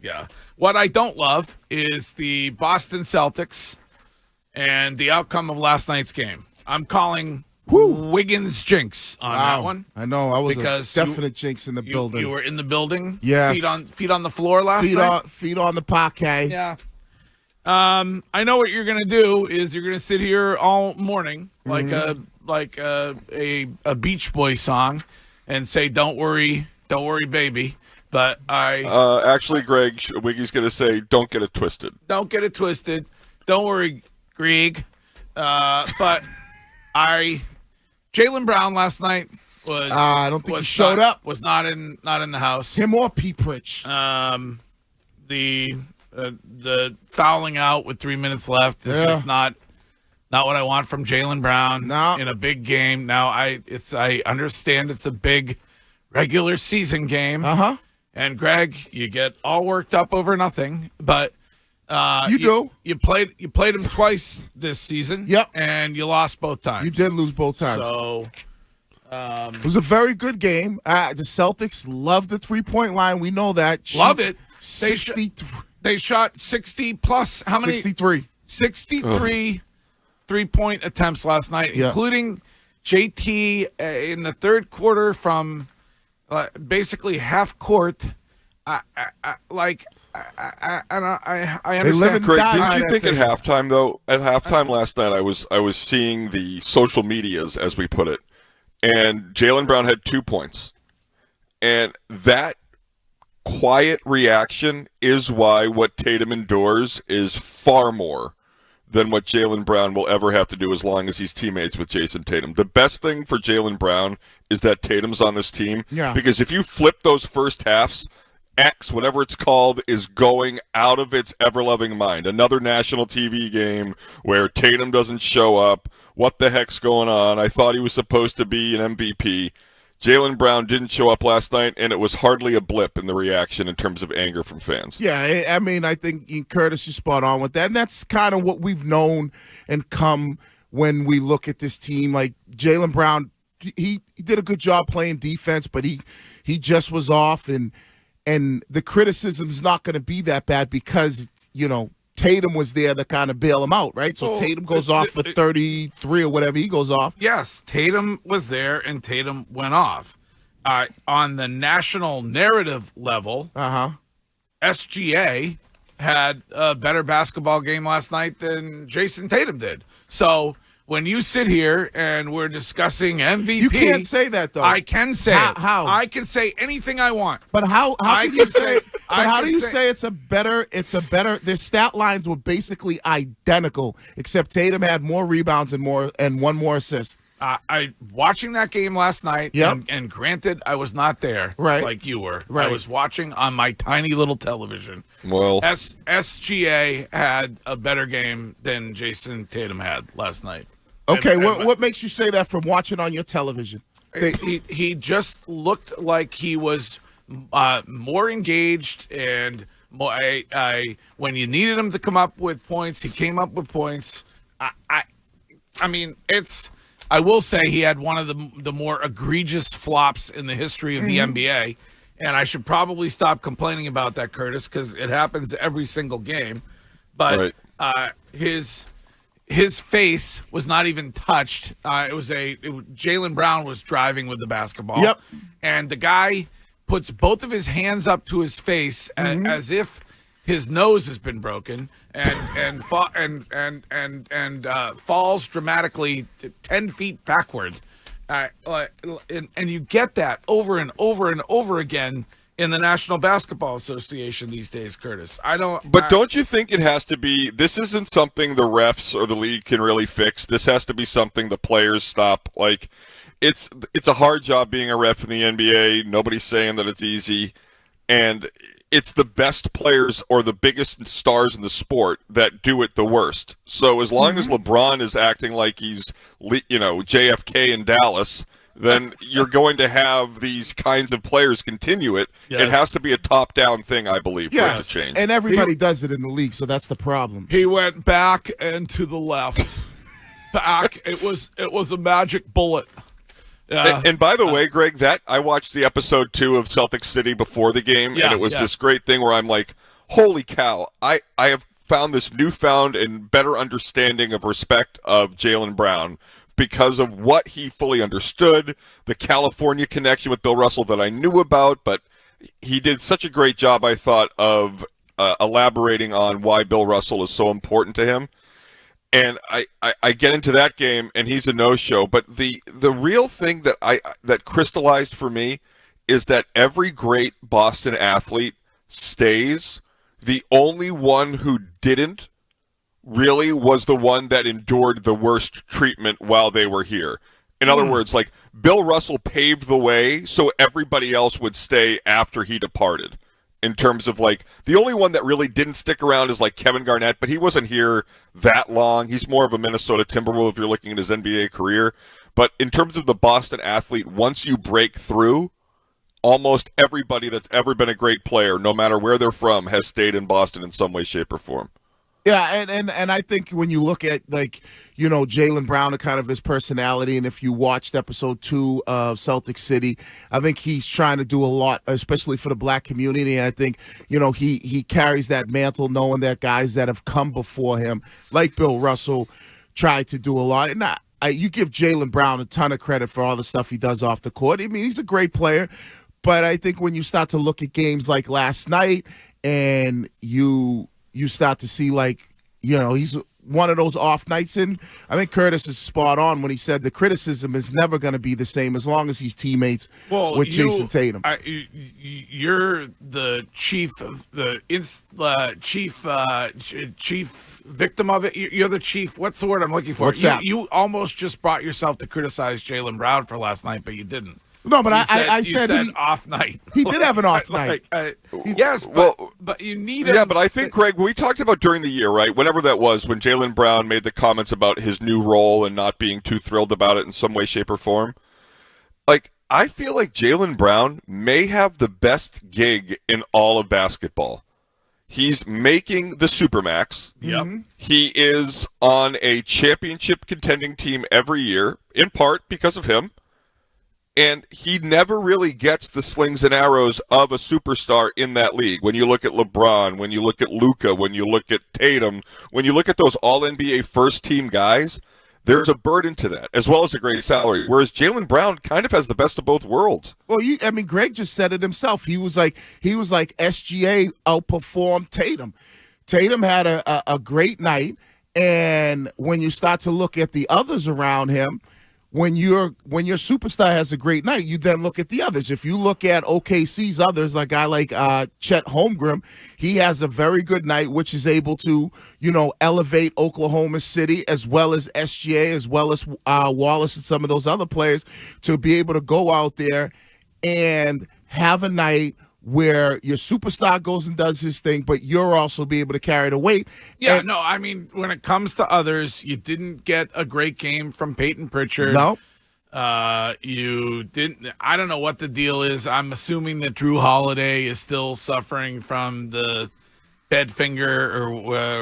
Yeah. What I don't love is the Boston Celtics and the outcome of last night's game. I'm calling Wiggins jinx on that one. I know. I was a definite jinx in the building. You were in the building? Yes. Feet on the floor last night? Feet on the parquet. Yeah. I know what you're going to do is you're going to sit here all morning like a Beach Boy song and say, don't worry, baby. But actually, Greg, Wiggy's going to say, don't get it twisted. Don't get it twisted. Don't worry, Greg. But Jaylen Brown last night was. I don't think he showed up. Was not in the house. Him or P. Pritch. The fouling out with 3 minutes left is just not what I want from Jaylen Brown in a big game. Now I understand it's a big regular season game. And Greg, you get all worked up over nothing, but you played him twice this season. Yep. And you lost both times. You did lose both times. So it was a very good game. The Celtics love the 3-point line. We know that. Love it. 63. They shot 60 plus. How many? 63. 63 3-point attempts last night, including JT in the third quarter from basically half court. I understand. Greg, didn't you think at halftime though? At halftime last night, I was seeing the social medias, as we put it, and Jaylen Brown had 2 points, and that quiet reaction is why what Tatum endures is far more than what Jaylen Brown will ever have to do as long as he's teammates with Jason Tatum. The best thing for Jaylen Brown is that Tatum's on this team. Yeah. Because if you flip those first halves, X, whatever it's called, is going out of its ever-loving mind. Another national TV game where Tatum doesn't show up. What the heck's going on? I thought he was supposed to be an MVP. Jaylen Brown didn't show up last night, and it was hardly a blip in the reaction in terms of anger from fans. Yeah, I mean, I think Curtis is spot on with that, and that's kind of what we've known and come when we look at this team. Like, Jaylen Brown, he did a good job playing defense, but he just was off, and the criticism's not going to be that bad because, Tatum was there to kind of bail him out, right? So Tatum goes off for 33 or whatever he goes off. Yes, Tatum was there and Tatum went off. On the national narrative level, SGA had a better basketball game last night than Jason Tatum did. So when you sit here and we're discussing MVP, you can't say that though. I can say how? I can say anything I want. But how can you say? But how do you say it's a better? Their stat lines were basically identical, except Tatum had more rebounds and one more assist. I watching that game last night, and granted, I was not there, right, like you were. Right. I was watching on my tiny little television. Well, SGA had a better game than Jason Tatum had last night. Okay, what makes you say that from watching on your television? He just looked like he was more engaged, and more, when you needed him to come up with points, he came up with points. I mean, I will say he had one of the more egregious flops in the history of the NBA, and I should probably stop complaining about that, Curtis, because it happens every single game. But his face was not even touched. Jaylen Brown was driving with the basketball. Yep. And the guy puts both of his hands up to his face as if his nose has been broken and falls dramatically 10 feet backward. And you get that over and over and over again in the National Basketball Association these days, Curtis. Don't you think it has to be? This isn't something the refs or the league can really fix. This has to be something the players stop. Like, it's a hard job being a ref in the NBA. Nobody's saying that it's easy, and it's the best players or the biggest stars in the sport that do it the worst. So as long as LeBron is acting like he's, JFK in Dallas, then you're going to have these kinds of players continue it. Yes. It has to be a top-down thing, I believe, for it to change. And everybody does it in the league, so that's the problem. He went back and to the left. Back. It was a magic bullet. And by the way, Greg, I watched the episode 2 of Celtics City before the game, and it was this great thing where I'm like, holy cow, I have found this newfound and better understanding of respect of Jaylen Brown because of what he fully understood, the California connection with Bill Russell that I knew about, but he did such a great job, I thought, of elaborating on why Bill Russell is so important to him. And I get into that game, and he's a no-show. But the real thing that crystallized for me is that every great Boston athlete stays. The only one who didn't really was the one that endured the worst treatment while they were here. In other words, like, Bill Russell paved the way so everybody else would stay after he departed. In terms of, like, the only one that really didn't stick around is, like, Kevin Garnett, but he wasn't here that long. He's more of a Minnesota Timberwolves if you're looking at his NBA career. But in terms of the Boston athlete, once you break through, almost everybody that's ever been a great player, no matter where they're from, has stayed in Boston in some way, shape, or form. Yeah, and I think when you look at, like, you know, Jaylen Brown and kind of his personality, and if you watched episode 2 of Celtic City, I think he's trying to do a lot, especially for the black community. And I think, you know, he carries that mantle, knowing that guys that have come before him, like Bill Russell, tried to do a lot. And you give Jaylen Brown a ton of credit for all the stuff he does off the court. I mean, he's a great player, but I think when you start to look at games like last night, and you start to see, like, you know, he's one of those off nights. And I think Curtis is spot on when he said the criticism is never going to be the same as long as he's teammates with Jason Tatum. You're the chief victim of it. You're the chief. What's the word I'm looking for? What's that? You almost just brought yourself to criticize Jaylen Brown for last night, but you didn't. No, but I said off night. He did have an off night. Yes, but you need him. Yeah, but I think, Greg, we talked about during the year, right, whenever that was, when Jaylen Brown made the comments about his new role and not being too thrilled about it in some way, shape, or form. Like, I feel like Jaylen Brown may have the best gig in all of basketball. He's making the Supermax. Yep. He is on a championship contending team every year, in part because of him. And he never really gets the slings and arrows of a superstar in that league. When you look at LeBron, when you look at Luka, when you look at Tatum, when you look at those all-NBA first-team guys, there's a burden to that, as well as a great salary. Whereas Jaylen Brown kind of has the best of both worlds. Well, Greg just said it himself. He was like SGA outperformed Tatum. Tatum had a great night, and when you start to look at the others around him, when your superstar has a great night, you then look at the others. If you look at OKC's others, like I like Chet Holmgren, he has a very good night, which is able to, you know, elevate Oklahoma City as well as SGA, as well as Wallace and some of those other players to be able to go out there and have a night where your superstar goes and does his thing, but you're also be able to carry the weight. Yeah, no, I mean, when it comes to others, you didn't get a great game from Peyton Pritchard. No. You didn't. I don't know what the deal is. I'm assuming that Drew Holiday is still suffering from the bed finger or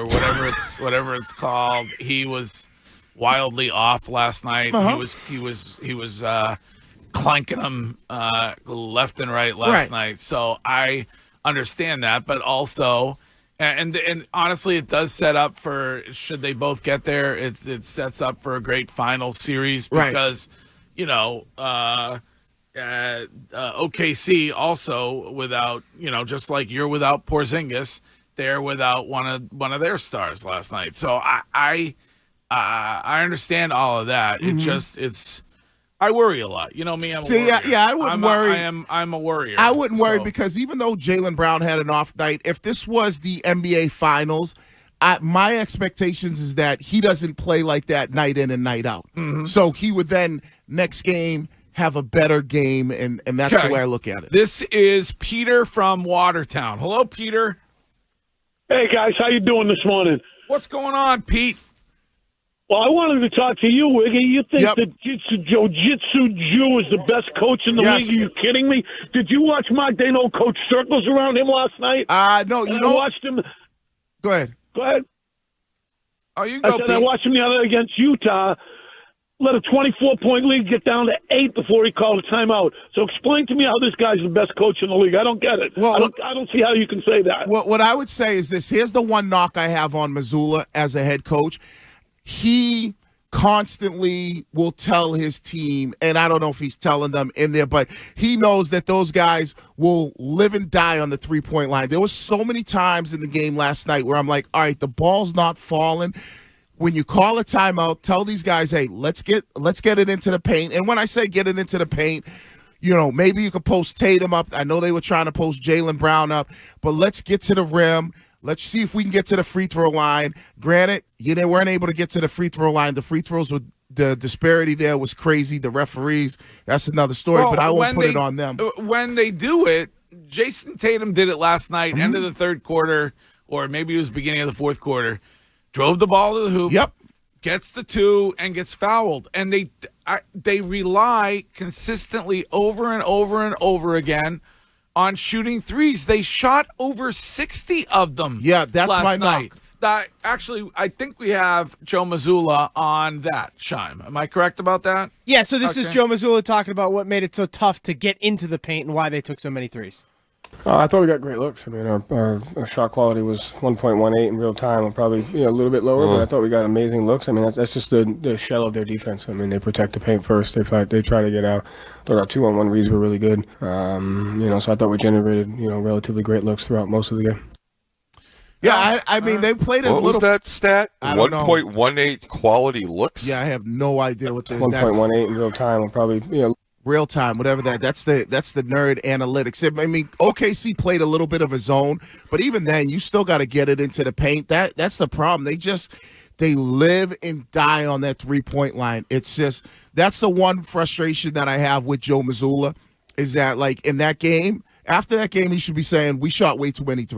whatever it's called. He was wildly off last night. Uh-huh. He was clanking them left and right last night. So I understand that, but also, and honestly, it does set up for, should they both get there, it sets up for a great final series because, you know, OKC also without, you know, just like you're without Porzingis, they're without one of their stars last night. So I understand all of that. Mm-hmm. I worry a lot. You know me, I'm a worrier. I wouldn't worry. I'm a worrier. I wouldn't worry because even though Jaylen Brown had an off night, if this was the NBA Finals, my expectations is that he doesn't play like that night in and night out. Mm-hmm. So he would then next game have a better game, and that's the way I look at it. This is Peter from Watertown. Hello, Peter. Hey, guys. How you doing this morning? What's going on, Pete? Well, I wanted to talk to you, Wiggy. You think that Jiu-Jitsu Jew is the best coach in the league? Are you kidding me? Did you watch Mark Dano coach circles around him last night? No. I watched him. Go ahead. Go ahead. Oh, you go, I watched him the other against Utah, let a 24-point lead get down to 8 before he called a timeout. So explain to me how this guy's the best coach in the league. I don't get it. Well, I don't see how you can say that. What I would say is this. Here's the one knock I have on Mazzulla as a head coach. He constantly will tell his team, and I don't know if he's telling them in there, but he knows that those guys will live and die on the three-point line. There was so many times in the game last night where I'm like, all right, the ball's not falling. When you call a timeout, tell these guys, hey, let's get it into the paint. And when I say get it into the paint, you know, maybe you could post Tatum up. I know they were trying to post Jaylen Brown up, but let's get to the rim. Let's see if we can get to the free throw line. Granted, they weren't able to get to the free throw line. The free throws, the disparity there was crazy. The referees, that's another story, but I won't put it on them. When they do it, Jason Tatum did it last night, end of the third quarter, or maybe it was beginning of the fourth quarter. Drove the ball to the hoop. Yep. Gets the two and gets fouled. And they rely consistently over and over and over again on shooting threes. They shot over 60 of them. Yeah, that's last my night. knock. Actually, I think we have Joe Mazzulla on that, Shime. Am I correct about that? Yeah, so this is Joe Mazzulla talking about what made it so tough to get into the paint and why they took so many threes. I thought we got great looks. I mean, our shot quality was 1.18 in real time. We're probably a little bit lower, but I thought we got amazing looks. I mean, that's just the shell of their defense. I mean, they protect the paint first. They try to get out. I thought our 2-on-1 reads were really good. So I thought we generated relatively great looks throughout most of the game. Yeah, I mean, they played as what little. was that stat? I don't know. 1.18 quality looks? Yeah, I have no idea what this is. 1.18 in real time. We're probably real time, whatever that's the nerd analytics. I mean, OKC played a little bit of a zone, but even then, you still got to get it into the paint. That's the problem. They live and die on that 3-point line. It's just that's the one frustration that I have with Joe Mazzulla is that, like, in that game, after that game, he should be saying we shot way too many threes.